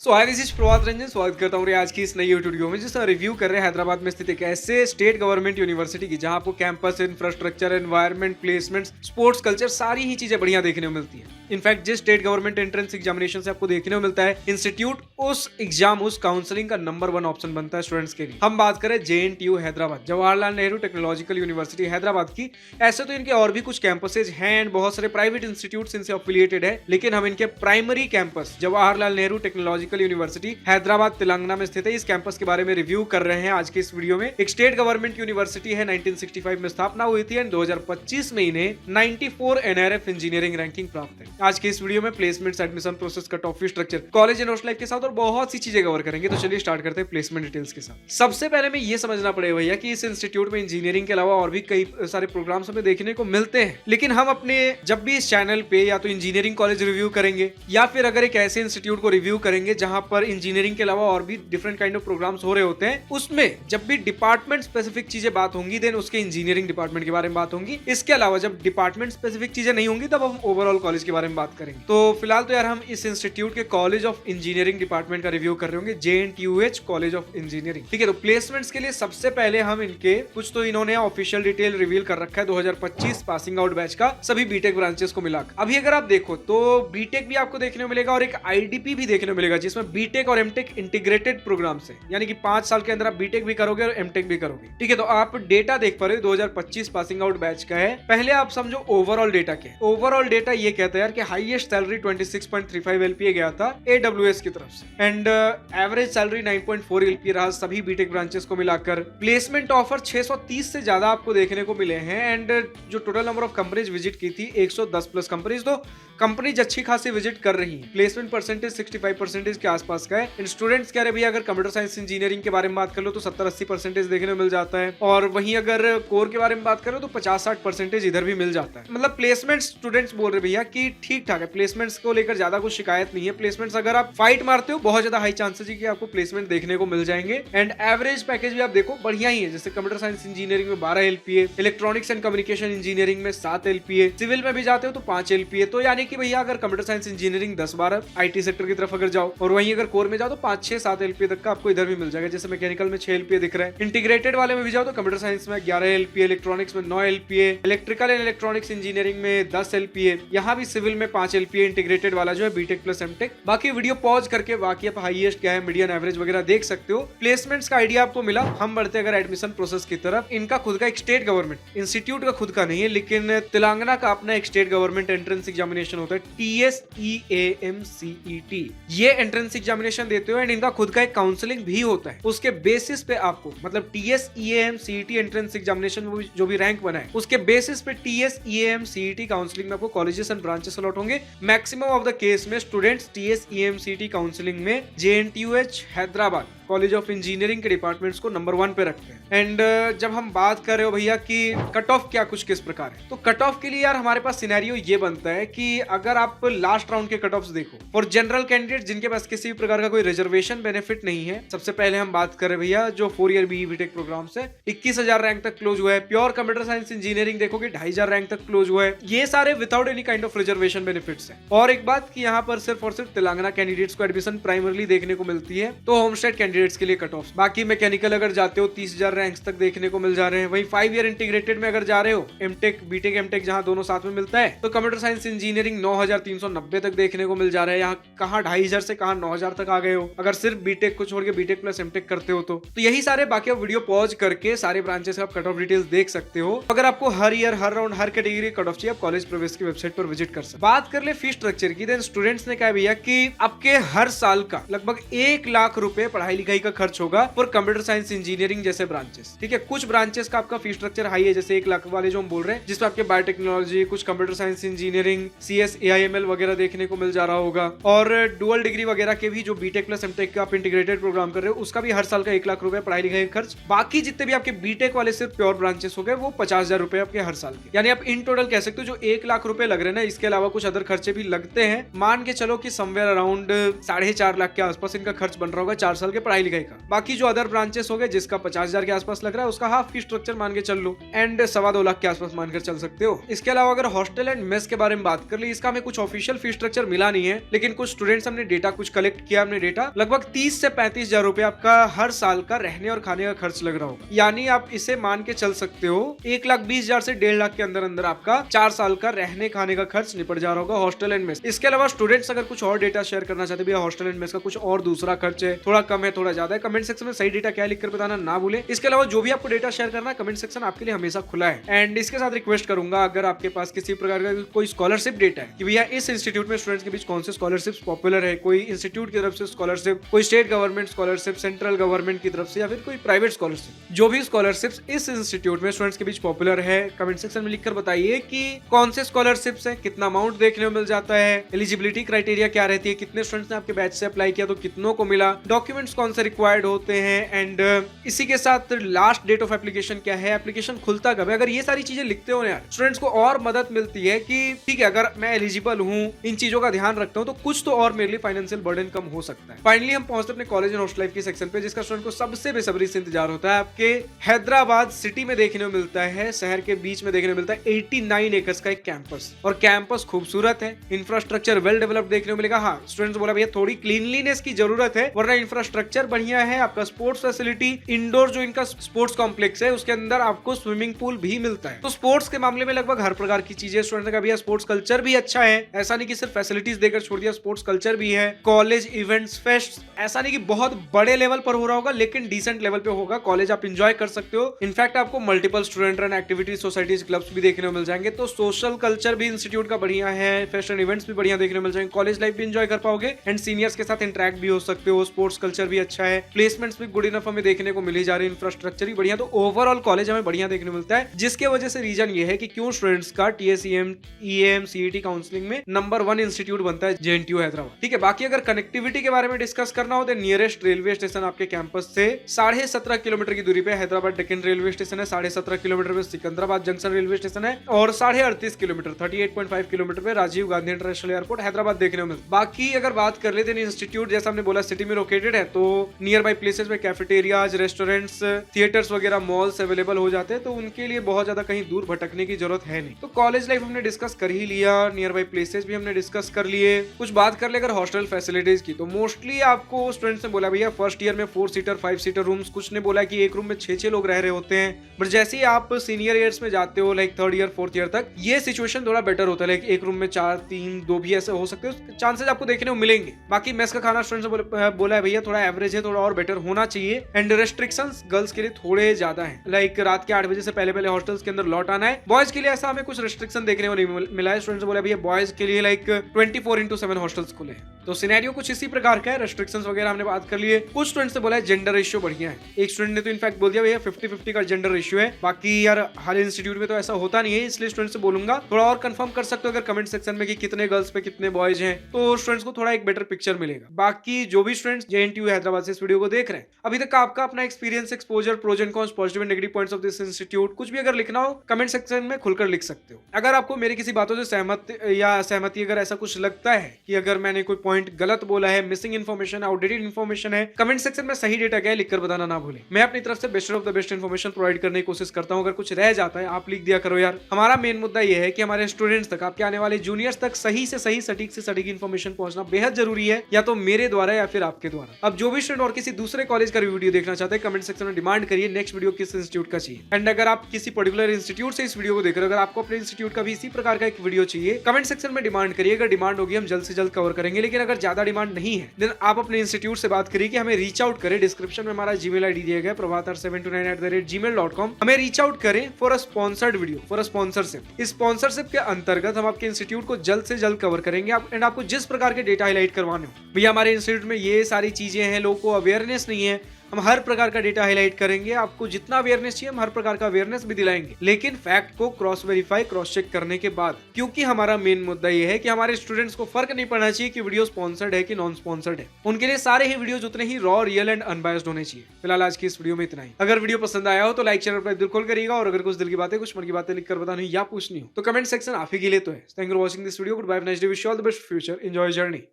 Hi this is Prabhat Ranjan. स्वागत करता हूँ आज की इस नई वीडियो में जिसमें रिव्यू कर रहे हैं हैदराबाद में स्थित एक ऐसे स्टेट गवर्नमेंट यूनिवर्सिटी की जहां आपको campus, infrastructure, environment, placement, sports culture सारी ही चीजें बढ़िया देखने को मिलती है। इनफैक्ट जिस स्टेट गवर्नमेंट एंट्रेंस एग्जामिनेशन से आपको देखने को मिलता है इंस्टीट्यूट, उस एग्जाम, उस काउंसलिंग का नंबर 1 ऑप्शन बनता है स्टूडेंट्स के लिए। हम बात करें JNTU Hyderabad, Jawaharlal Nehru technological university Hyderabad की। ऐसे तो इनके और भी कुछ कैंपसेज हैं एंड बहुत सारे प्राइवेट इंस्टीट्यूट इनसे एफिलिएटेड है, लेकिन हम इनके primary campus Jawaharlal Nehru technological university Hyderabad Telangana में स्थित है, इस कैंपस के बारे में रिव्यू कर रहे हैं आज के इस वीडियो में। एक स्टेट गवर्नमेंट यूनिवर्सिटी है, 1965 में स्थापना हुई थी एंड 2025 में इन्हें 94 NRF इंजीनियरिंग रैंकिंग प्राप्त है। आज के इस वीडियो में placements, admission process, cut off fee structure, college and hostel life के साथ और बहुत सी चीजें कवर करेंगे। तो चलिए स्टार्ट करते हैं प्लेसमेंट डिटेल्स के साथ। सबसे पहले में ये समझना पड़ेगा भैया कि इस इंस्टीट्यूट में इंजीनियरिंग के अलावा और भी कई सारे प्रोग्राम्स हमें देखने को मिलते हैं, लेकिन हम अपने जब भी इस चैनल पे या तो इंजीनियरिंग कॉलेज रिव्यू करेंगे या फिर अगर एक ऐसे इंस्टीट्यूट को रिव्यू करेंगे जहां पर इंजीनियरिंग के अलावा और भी डिफरेंट काइंड ऑफ प्रोग्राम्स हो रहे होते हैं, उसमें जब भी डिपार्टमेंट स्पेसिफिक चीजें बात होंगी देन उसके इंजीनियरिंग डिपार्टमेंट के बारे में बात होंगी। इसके अलावा जब डिपार्टमेंट स्पेसिफिक चीजें नहीं होंगी तब हम ओवरऑल कॉलेज के बारे में बात करेंगे। तो फिलहाल तो यार हम इस इंस्टीट्यूट के कॉलेज ऑफ इंजीनियरिंग डिपार्टमेंट का रिव्यू कर रहे होंगे, JNTUH कॉलेज ऑफ इंजीनियरिंग। ठीक है, तो प्लेसमेंट्स के लिए सबसे पहले हम इनके कुछ तो इन्होंने ऑफिशियल डिटेल रिवील कर रखा है 2025 पासिंग आउट बैच का सभी बीटेक ब्रांचेस को मिलाकर। अभी अगर आप देखो तो बीटेक भी आपको देखने को मिलेगा और एक IDP भी देखने को मिलेगा जिसमें बीटेक और एमटेक इंटीग्रेटेड प्रोग्राम से, यानी कि 5 साल के अंदर आप बीटेक भी करोगे और एमटेक भी करोगे। ठीक है, तो आप डेटा देख पा रहे हो 2025 पासिंग आउट बैच का है। पहले आप समझो ओवरऑल डेटा क्या है। ओवरऑल डेटा ये कहता है यार कि हाईएस्ट सैलरी 26.35 LPA गया था AWS की तरफ से एंड एवरेज सैलरी 9.4 LPA रहा सभी बीटेक ब्रांचेस को मिलाकर। प्लेसमेंट ऑफर 630 से ज्यादा आपको देखने को मिले हैं एंड जो total number of companies visit की थी 110 प्लस कंपनीज, तो कंपनीज अच्छी खासी विजिट कर रही हैं। प्लेसमेंट परसेंटेज 65% के आसपास का है। स्टूडेंट्स कह रहे भैया अगर कंप्यूटर साइंस इंजीनियरिंग के बारे में बात कर लो तो 70-80% देखने को मिल जाता है, और वहीं अगर कोर के बारे में बात करो तो 50-60% इधर भी मिल जाता है। मतलब प्लेसमेंट स्टूडेंट्स बोल रहे भैया कि ठीक ठाक है, प्लेसमेंट्स को लेकर ज्यादा कुछ शिकायत नहीं है। प्लेसमेंट्स अगर आप फाइट मारते हो बहुत ज्यादा हाई चांसेस है कि आपको प्लेसमेंट देखने को मिल जाएंगे एंड एवरेज पैकेज भी आप देखो बढ़िया ही है। जैसे कंप्यूटर साइंस इंजीनियरिंग में 12 LPA, electronics and communication engineering में 7 LPA, सिविल में भी जाते हो तो 5 LPA। तो यानी कि भैया अगर computer science engineering 10-12, IT sector की तरफ अगर जाओ और वहीं अगर कोर में जाओ तो 5-6-7 LPA तक का आपको इधर भी मिल जाएगा। जैसे मैकेनिकल में 6 LPA दिख रहा है, इंटीग्रेटेड वाले में भी जाओ तो कंप्यूटर साइंस में 11 LPA, इलेक्ट्रॉनिक्स में 9 LPA, electrical and electronics engineering में 10 LPA, यहाँ भी सिविल में 5 LPA इंटीग्रेटेड वाला जो है बीटेक प्लस एमटेक। बाकी वीडियो पॉज करके बाकी आप हाईएस्ट क्या है, मीडियन एवरेज वगैरह देख सकते हो। प्लेसमेंट्स का आइडिया आपको मिला। हम बढ़ते अगर एडमिशन प्रोसेस की तरफ। इनका खुद का एक स्टेट गवर्नमेंट इंस्टीट्यूट का खुद का नहीं है, लेकिन तेलंगाना का अपना एक स्टेट गवर्नमेंट एंट्रेंस एग्जामिनेशन होता है TSEAMCET। ये एंट्रेंस एग्जामिनेशन देते हो एंड इनका खुद का एक काउंसलिंग भी होता है। उसके बेसिस पे आपको मतलब TSEAMCET एंट्रेंस एग्जामिनेशन में जो भी रैंक बना है उसके बेसिस पे TSEAMCET काउंसलिंग में आपको कॉलेजेस एंड ब्रांचेस अलॉट होंगे। मैक्सिमम ऑफ द केस में स्टूडेंट्स TSEAMCET काउंसलिंग में JNTUH Hyderabad college of engineering के डिपार्टमेंट्स को नंबर 1 पे रखते हैं। एंड जब हम बात कर रहे हो भैया कि कट ऑफ क्या कुछ किस प्रकार है, तो कट ऑफ के लिए यार हमारे पास सिनेरियो ये बनता है कि अगर आप लास्ट राउंड के कट ऑफ्स देखो फॉर जनरल कैंडिडेट जिनके पास किसी भी प्रकार का कोई रिजर्वेशन बेनिफिट नहीं है, सबसे पहले हम बात कर रहे भैया जो 4 ईयर BE बीटेक प्रोग्राम से 21,000 रैंक तक क्लोज हुआ है। प्योर कंप्यूटर साइंस इंजीनियरिंग देखोगे 2,500 रैंक तक क्लोज हुआ है। ये सारे without any kind of reservation benefits है। और एक बात कि यहाँ पर सिर्फ और सिर्फ तेलंगाना कैंडिडेट्स को एडमिशन प्राइमरली देखने को मिलती है, तो होम स्टेट कैंडिडेट्स के लिए कट ऑफ। बाकी मैकेनिकल अगर जाते हो 30,000 रैंक्स तक देखने को मिल जा रहे हैं। वहीं 5 ईयर इंटीग्रेटेड में अगर जा रहे हो एमटेक, बीटेक, एमटेक जहां दोनों साथ में मिलता है, तो कंप्यूटर साइंस इंजीनियरिंग 9,390 तक देखने को मिल जा रहा है। यहाँ कहाँ 2,500 से कहाँ 9,000 तक आ गए हो अगर सिर्फ बीटेक को छोड़ के बीटेक प्लस एमटेक करते हो तो यही सारे बाकी आप वीडियो पॉज करके सारे ब्रांचेस का कट ऑफ डिटेल्स देख सकते हो। अगर आपको हर ईयर, हर राउंड, हर कैटेगरी कट ऑफ चाहिए आप कॉलेज प्रवेश की वेबसाइट पर विजिट कर सकते। बात कर ले फी स्ट्रक्चर की, देन स्टूडेंट्स ने कहा भैया कि आपके हर साल का लगभग 1 लाख रुपए पढ़ाई लिखाई का खर्च होगा फॉर कंप्यूटर साइंस इंजीनियरिंग जैसे ब्रांचेस। ठीक है, कुछ ब्रांचेस का आपका फी स्ट्रक्चर हाई है, जैसे 1 लाख वाले जो हम बोल रहे हैं, जिसमें आपके बायोटेक्नोलॉजी, कुछ computer science engineering, CS AIML वगैरह देखने को मिल जा रहा होगा। और डुअल डिग्री वगैरह के भी जो बीटेक प्लस एमटेक का आप इंटीग्रेटेड प्रोग्राम कर रहे हो उसका भी हर साल का 1 लाख रुपए पढ़ाई लिखाई खर्च। बाकी जितने भी आपके बीटेक वाले सिर्फ प्योर ब्रांचेस हो गए वो 50,000 रुपए आपके हर साल के, यानी आप इन टोटल कह सकते हो जो 1 लाख रुपए लग रहे हैं ना, इसके अलावा कुछ अदर खर्चे भी लगते हैं। मान के चलो कि समवेयर अराउंड 4.5 लाख के आसपास इनका खर्च बन रहा होगा 4 साल के पढ़ाई पढ़ाई लिखाई का। बाकी जो अदर ब्रांचेस हो गए जिसका 50,000 के आसपास लग रहा है उसका हाफ फी स्ट्रक्चर मान के चल लो एंड 2.25 लाख के आसपास मानकर चल सकते हो। इसके अलावा अगर हॉस्टल एंड मेस के बारे में बात कर ली, इसका हमें कुछ ऑफिशियल फी स्ट्रक्चर मिला नहीं है, लेकिन कुछ स्टूडेंट्स हमने डेटा कुछ कलेक्ट किया, हमने डेटा लगभग 30 से 35,000 रुपए आपका हर साल का रहने और खाने का खर्च लग रहा होगा। यानी आप इसे मान के चल सकते हो 1,20,000 से 1.5 लाख के अंदर अंदर आपका 4 साल का रहने खाने का खर्च निपट जा रहा होगा हॉस्टल एंड मेस। इसके अलावा स्टूडेंट्स अगर कुछ और डेटा शेयर करना चाहते हैं, हॉस्टल एंड मेस का कुछ और दूसरा खर्च है, थोड़ा कम है थोड़ा ज्यादा है, कमेंट सेक्शन में सही डेटा क्या लिखकर बताना ना भूले। इसके अलावा जो भी आपको डेटा शेयर करना है कमेंट सेक्शन आपके लिए हमेशा खुला है। एंड इसके साथ रिक्वेस्ट करूंगा, अगर आपके पास किसी प्रकार का कोई स्कॉलरशिप डेटा है कि भैया इस इंस्टीट्यूट में स्टूडेंट्स के बीच कौन से स्कॉलरशिप पॉपुलर है, कोई इंस्टीट्यूट की तरफ से स्कॉलरशिप, कोई state government scholarship, central government की तरफ से या फिर कोई प्राइवेट स्कॉलरशिप, जो भी स्कॉलरशिप्स इस इंस्टीट्यूट में स्टूडेंट्स के बीच पॉपुलर है, कमेंट सेक्शन में लिखकर बताइए कि कौन से स्कॉलरशिप्स है, कितना अमाउंट देखने को मिल जाता है, एलिजिबिलिटी क्राइटेरिया क्या रहती है, कितने स्टूडेंट्स ने आपके बैच से अप्लाई किया तो कितनों को मिला, डॉक्यूमेंट्स कौन से रिक्वायर्ड होते हैं एंड इसी के साथ लास्ट डेट ऑफ एप्लीकेशन क्या है, एप्लीकेशन खुलता कब है। अगर ये सारी चीजें लिखते हो ना यार, स्टूडेंट्स को और मदद मिलती है कि ठीक है अगर मैं एलिजिबल हूँ, इन चीजों का ध्यान रखता हूँ तो कुछ तो और मेरे लिए फाइनेंशियल बर्डन कम हो सकता है। फाइनली हम पहुंचते अपने कॉलेज एंड हॉस्टल लाइफ की सेक्शन पे, जिसका स्टूडेंट को सबसे बेसब्री से इंतजार होता है। आपके हैदराबाद सिटी में देखने को मिलता है, शहर के बीच में देखने को मिलता है 89 एकर्स का एक कैंपस, और कैंपस खूबसूरत है, इंफ्रास्ट्रक्चर वेल डेवलप्ड देखने को मिलेगा। हाँ, स्टूडेंट्स बोला भैया थोड़ी क्लीनलीनेस की जरूरत है, वरना इंफ्रास्ट्रक्चर बढ़िया है। आपका स्पोर्ट्स फैसिलिटी, इंडोर जो इनका स्पोर्ट्स कॉम्प्लेक्स है उसके अंदर आपको स्विमिंग पूल भी मिलता है। तो स्पोर्ट्स के मामले में लगभग हर प्रकार की चीजें स्टूडेंट्स का भैया स्पोर्ट्स कल्चर भी अच्छा है, ऐसा नहीं कि सिर्फ फैसिलिटीज देकर छोड़ दिया, स्पोर्ट्स कल्चर भी है। कॉलेज इवेंट्स फेस्ट ऐसा नहीं कि बहुत बड़े लेवल पर हो रहा होगा, लेकिन डिसेंट लेवल पे होगा। कॉलेज आप एंजॉय कर सकते हो। इनफैक्ट आपको multiple student run activities, societies, clubs भी देखने को मिल जाएंगे। तो सोशल कल्चर भी इंस्टीट्यूट का बढ़िया है, फेस्ट एंड इवेंट्स भी बढ़िया देखने को मिल जाएंगे, कॉलेज लाइफ भी एंजॉय कर पाओगे एंड सीनियर्स के साथ इंटरेक्ट भी हो सकते हो। स्पोर्ट्स कल्चर भी अच्छा है, प्लेसमेंट्स भी गुड इनफ हमें देखने को मिल ही जा रही है, इंफ्रास्ट्रक्चर भी बढ़िया। तो ओवरऑल कॉलेज हमें बढ़िया देखने को मिलता है, जिसके वजह से रीजन ये है कि क्यों स्टूडेंट्स का TSEM, EAM, CET काउंसलिंग में नंबर 1 इंस्टीट्यूट बनता है JNTU हैदराबाद। ठीक है, बाकी अगर कनेक्टिविटी के बारे में डिस्कस करना हो तो नियरेस्ट रेलवे स्टेशन आपके कैंपस से 17.5 किलोमीटर की दूरी पे हैदराबाद डेक्कन रेलवे स्टेशन है, 17.5 किलोमीटर पे सिकंदराबाद जंक्शन रेलवे स्टेशन है, और 38.5 किलोमीटर 38.5 किलोमीटर पे राजीव गांधी इंटरनेशनल एयरपोर्ट हैदराबाद देखने को मिलता है। बाकी अगर बात कर लेते हैं इंस्टीट्यूट, जैसा हमने बोला सिटी में लोकेटेड है, तो नियर बाई प्लेसेस में कैफेटेरियाज, रेस्टोरेंट्स, थिएटर्स वगैरह, मॉल्स अवेलेबल हो जाते हैं, तो उनके लिए बहुत ज्यादा कहीं दूर भटकने की जरूरत है नहीं। तो कॉलेज लाइफ हमने डिस्कस कर ही लिया, नियर बाई प्लेसेस भी हमने डिस्कस कर लिए। कुछ बात कर ले अगर हॉस्टल फैसिलिटीज की, तो मोस्टली आपको स्टूडेंट्स ने बोला भैया फर्स्ट ईयर में 4 सीटर 5 सीटर रूम्स, कुछ ने बोला कि एक रूम में 6 लोग रह रहे होते हैं। बट जैसे ही आप सीनियर ईयर्स में जाते हो, like 3rd year 4th year तक, ये सिचुएशन थोड़ा बेटर होता है, लाइक एक रूम में 4, 3, 2 भी ऐसे हो सकते हैं, चांसेस आपको देखने को मिलेंगे। बाकी मेस का खाना स्टूडेंट्स ने बोला है भैया थोड़ा एवरेज है, थोड़ा और बेटर होना चाहिए एंड रेस्ट्रिक्शंस गर्ल्स के लिए थोड़े ज्यादा है, लाइक रात के 8 बजे से पहले हॉस्टल्स के अंदर लौट आना है। बॉयज के लिए ऐसा हमें कुछ रेस्ट्रिक्शन देखने को नहीं मिला है। स्टूडेंट्स बोला भैया बॉयज के लिए लाइक 24/7 हॉस्टल्स खुले हैं, तो सिनेरियो कुछ इसी प्रकार का है। रेस्ट्रिक्शंस वगैरह हमने बात कर लिए। कुछ स्टूडेंट्स ने बोला है जेंडर रेशियो बढ़िया है, एक स्टूडेंट ने तो इनफैक्ट बोल दिया भैया 50-50 का जेंडर रेशियो है। बाकी यार हर इंस्टीट्यूट में तो ऐसा होता नहीं है, इसलिए स्टूडेंट्स से बोलूंगा थोड़ा और कंफर्म कर सकते हो अगर कमेंट सेक्शन में कि कितने गर्ल्स पे कितने बॉयज हैं, तो स्टूडेंट्स को थोड़ा एक बेटर पिक्चर मिलेगा। बाकी जो भी स्टूडेंट्स JNTU हैदराबाद से इस वीडियो को देख रहे हैं, अभी तक आपका अपना experience, exposure, pros and cons, positive and negative points of this institute, कुछ भी अगर लिखना हो कमेंट सेक्शन में खुलकर लिख सकते हो। अगर आपको मेरी किसी बातों से सहमत या असहमति अगर ऐसा कुछ लगता है कि अगर मैंने कोई पॉइंट गलत बोला है, मिसिंग इन्फॉर्मेशन, आउटडेटेड इन्फॉर्मेशन है, कमेंट सेक्शन में सही डेटा क्या है लिखकर बताना ना भूलें। मैं अपनी तरफ से best of the best information provide करने की कोशिश करता हूं। अगर कुछ रह जाता है आप लिख दिया करो यार। हमारा मेन मुद्दा यह है कि हमारे स्टूडेंट्स तक, आपके आने वाले जूनियर्स तक सही से सही, सटीक से सटीक इन्फॉर्मेशन पहुंचना बेहद जरूरी है, या तो मेरे द्वारा या फिर आपके द्वारा। अब जो भी स्टूडेंट और किसी दूसरे कॉलेज का वीडियो देखना चाहते हैं कमेंट सेक्शन में डिमांड करिए नेक्स्ट वीडियो किस इंस्टीट्यूट का चाहिए। एंड अगर आप किसी पर्टिकुलर इंस्टीट्यूट से इस वीडियो को देख रहे हो, अगर आपको अपने इंस्टीट्यूट का भी इसी प्रकार का एक वीडियो चाहिए कमेंट सेक्शन में डिमांड करिए। अगर डिमांड होगी हम जल्द से जल्द कवर करेंगे, लेकिन अगर ज्यादा डिमांड नहीं है देन आप अपने इंस्टीट्यूट से बात करिए कि हमें रीच आउट करें। डिस्क्रिप्शन में हमारा जीमेल आईडी दिया गया है prabhatar729@gmail.com। हमें रीच आउट करें for a sponsored video, for a sponsorship. इस स्पॉन्सरशिप के अंतर्गत हम आपके इंस्टीट्यूट को जल्द से जल्द कवर करेंगे। एंड आपको जिस प्रकार के डेटा हाईलाइट करवाने हो, भैया हमारे इंस्टीट्यूट में ये सारी चीजें हैं, लोगों को अवेयरनेस नहीं है, हम हर प्रकार का डेटा हाईलाइट करेंगे। आपको जितना अवेयरनेस चाहिए हम हर प्रकार का अवेयरनेस भी दिलाएंगे, लेकिन फैक्ट को क्रॉस वेरीफाई, क्रॉस चेक करने के बाद। क्योंकि हमारा मेन मुद्दा ये है कि हमारे स्टूडेंट्स को फर्क नहीं पड़ना चाहिए कि वीडियो स्पॉन्सर्ड है कि नॉन स्पॉन्सर्ड है। उनके लिए सारे ही वीडियोज उतने ही रॉ, रियल एंड अनबायस्ड होने चाहिए। फिलहाल आज की इस वीडियो में इतना ही। अगर वीडियो पसंद आया हो तो लाइक, शेयर, दिल खोल करिएगा, और अगर कुछ दिल की बातें, कुछ मन की बातें लिखकर बतानी या पूछनी हो तो कमेंट सेक्शन आप ही के लिए तो है। Thank you for watching this video. Goodbye, nice day, wish you all the best future, enjoy journey.